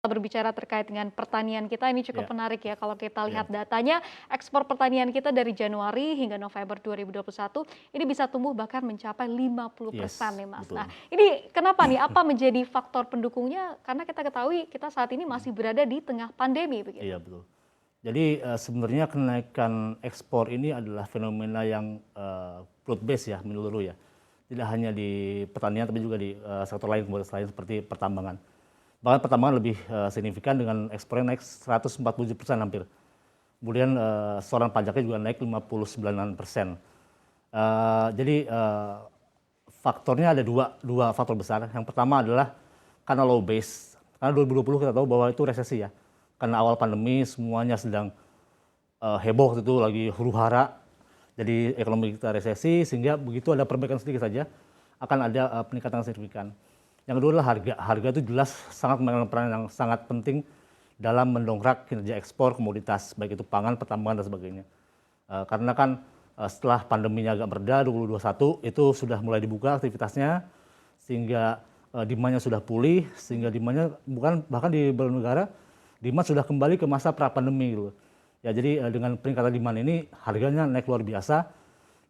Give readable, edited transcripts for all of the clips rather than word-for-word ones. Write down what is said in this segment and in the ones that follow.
Berbicara terkait dengan pertanian kita ini cukup Ya, menarik ya kalau kita ya, lihat datanya ekspor pertanian kita dari Januari hingga November 2021 ini bisa tumbuh bahkan mencapai 50% yes, nih Mas. Nah betul. ini kenapa nih? Apa menjadi faktor pendukungnya? Karena kita ketahui kita saat ini masih berada di tengah pandemi begitu. Iya, betul. Jadi sebenarnya kenaikan ekspor ini adalah fenomena yang broad base ya, menyeluruh ya. Tidak hanya di pertanian tapi juga di sektor lain, komoditas lain seperti pertambangan. Bahkan pertambangan lebih signifikan dengan ekspornya naik 147% hampir. Kemudian setoran pajaknya juga naik 59%. Jadi faktornya ada dua faktor besar. Yang pertama adalah karena low base. Karena 2020 kita tahu bahwa itu resesi ya. Karena awal pandemi semuanya sedang heboh waktu itu lagi huru-hara. Jadi ekonomi kita resesi sehingga begitu ada perbaikan sedikit saja akan ada peningkatan signifikan. Yang kedua adalah harga. Harga itu jelas sangat memainkan peran yang sangat penting dalam mendongkrak kinerja ekspor komoditas baik itu pangan, pertambangan dan sebagainya. Karena kan setelah pandeminya agak mereda 2021 itu sudah mulai dibuka aktivitasnya sehingga demand-nya sudah pulih sehingga demand-nya bukan bahkan di beberapa negara demand sudah kembali ke masa pra pandemi gitu. Ya jadi dengan peningkatan demand ini harganya naik luar biasa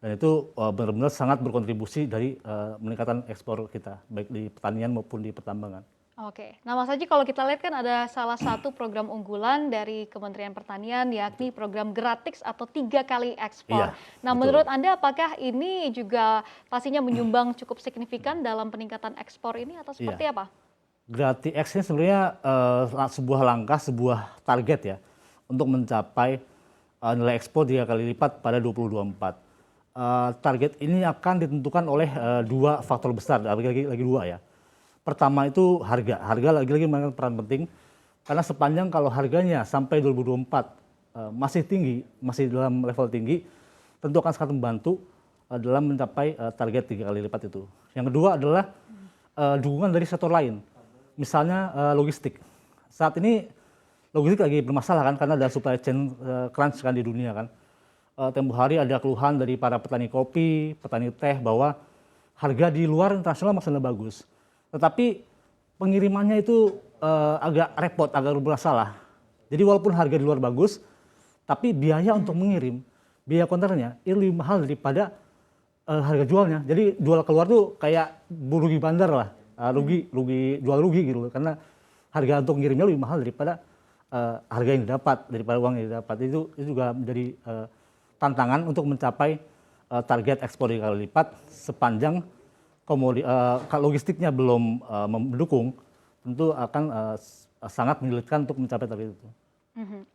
dan itu benar-benar sangat berkontribusi dari meningkatan ekspor kita baik di pertanian maupun di pertambangan. Oke, nah Mas Haji kalau kita lihat kan ada salah satu program unggulan dari Kementerian Pertanian yakni program Gratix atau 3 kali ekspor. Iya, Nah menurut betul. Anda apakah ini juga pastinya menyumbang cukup signifikan dalam peningkatan ekspor ini atau seperti Iya. apa? Gratis ini sebenarnya sebuah langkah, sebuah target ya untuk mencapai nilai ekspor 3 kali lipat pada 2024. Target ini akan ditentukan oleh dua faktor besar, lagi dua ya. Pertama itu harga, harga lagi-lagi memainkan peran penting karena sepanjang kalau harganya sampai 2024 masih tinggi, masih dalam level tinggi, tentu akan sangat membantu dalam mencapai target 3 kali lipat itu. Yang kedua adalah dukungan dari sektor lain, misalnya logistik. Saat ini logistik lagi bermasalah kan karena ada supply chain crunch kan di dunia kan. Tempo hari ada keluhan dari para petani kopi, petani teh bahwa harga di luar internasional masih bagus. Tetapi pengirimannya itu agak repot, agak bermasalah. Jadi walaupun harga di luar bagus, tapi biaya untuk mengirim, biaya kontainernya itu lebih mahal daripada harga jualnya. Jadi jual keluar tuh kayak rugi bandar lah, jual rugi gitu loh. Karena harga untuk mengirimnya lebih mahal daripada harga yang didapat, daripada uang yang didapat. Itu juga menjadi tantangan untuk mencapai target ekspor 3 kali lipat sepanjang logistiknya belum mendukung, tentu akan sangat menyulitkan untuk mencapai target itu.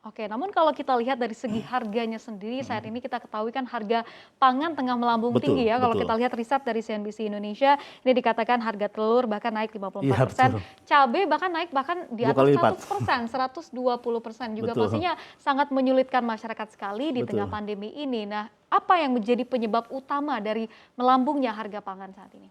Oke, namun kalau kita lihat dari segi harganya sendiri saat ini kita ketahui kan harga pangan tengah melambung tinggi Betul, ya. Kalau kita betul. lihat riset dari CNBC Indonesia, ini dikatakan harga telur bahkan naik Iya 54%, betul. cabai bahkan naik bahkan di Dua atas kali lipat. 100%, 120%. Juga Betul, pastinya sangat menyulitkan masyarakat sekali di tengah betul. pandemi ini. Nah, apa yang menjadi penyebab utama dari melambungnya harga pangan saat ini?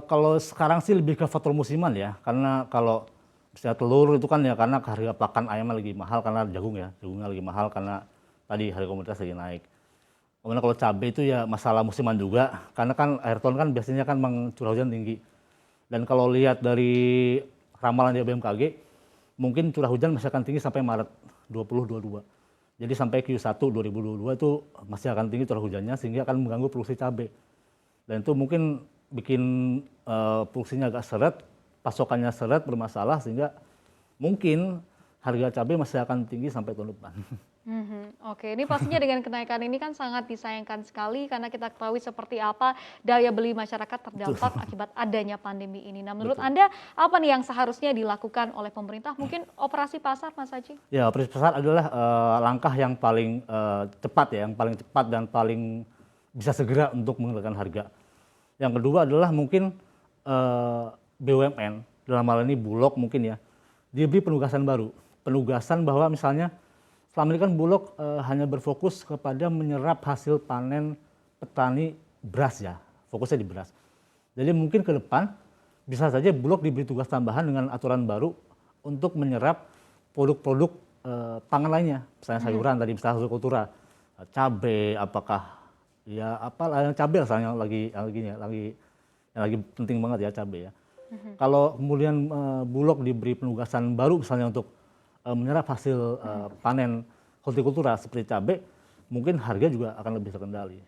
Kalau sekarang sih lebih ke faktor musiman ya, karena kalau misalnya telur itu kan ya karena harga pakan ayamnya lagi mahal karena jagung ya, jagungnya lagi mahal karena tadi harga komoditas lagi naik. Kemudian kalau cabai itu ya masalah musiman juga, karena kan akhir tahun kan biasanya kan memang curah hujan tinggi. Dan kalau lihat dari ramalan dari BMKG, mungkin curah hujan masih akan tinggi sampai Maret 2022. Jadi sampai Q1 2022 itu masih akan tinggi curah hujannya sehingga akan mengganggu produksi cabai. Dan itu mungkin bikin produksinya agak seret, pasokannya seret bermasalah sehingga mungkin harga cabai masih akan tinggi sampai tahun depan. Oke, ini pastinya dengan kenaikan ini kan sangat disayangkan sekali karena kita ketahui seperti apa daya beli masyarakat Betul, terdampak akibat adanya pandemi ini. Nah, menurut betul. Anda apa nih yang seharusnya dilakukan oleh pemerintah? Mungkin operasi pasar, Mas Haji? Ya, operasi pasar adalah langkah yang paling cepat ya, yang paling cepat dan paling bisa segera untuk mengendalikan harga. Yang kedua adalah mungkin BUMN, dalam hal ini Bulog mungkin ya, diberi penugasan baru. Penugasan bahwa misalnya selama ini kan Bulog hanya berfokus kepada menyerap hasil panen petani beras ya, fokusnya di beras. Jadi mungkin ke depan bisa saja Bulog diberi tugas tambahan dengan aturan baru untuk menyerap produk-produk pangan lainnya, misalnya sayuran tadi, misalnya hortikultura, cabai, apakah ya apa cabai misalnya yang lagi penting banget ya cabai ya. Kalau kemudian Bulog diberi penugasan baru misalnya untuk menyerap hasil panen hortikultura seperti cabai, mungkin harga juga akan lebih terkendali.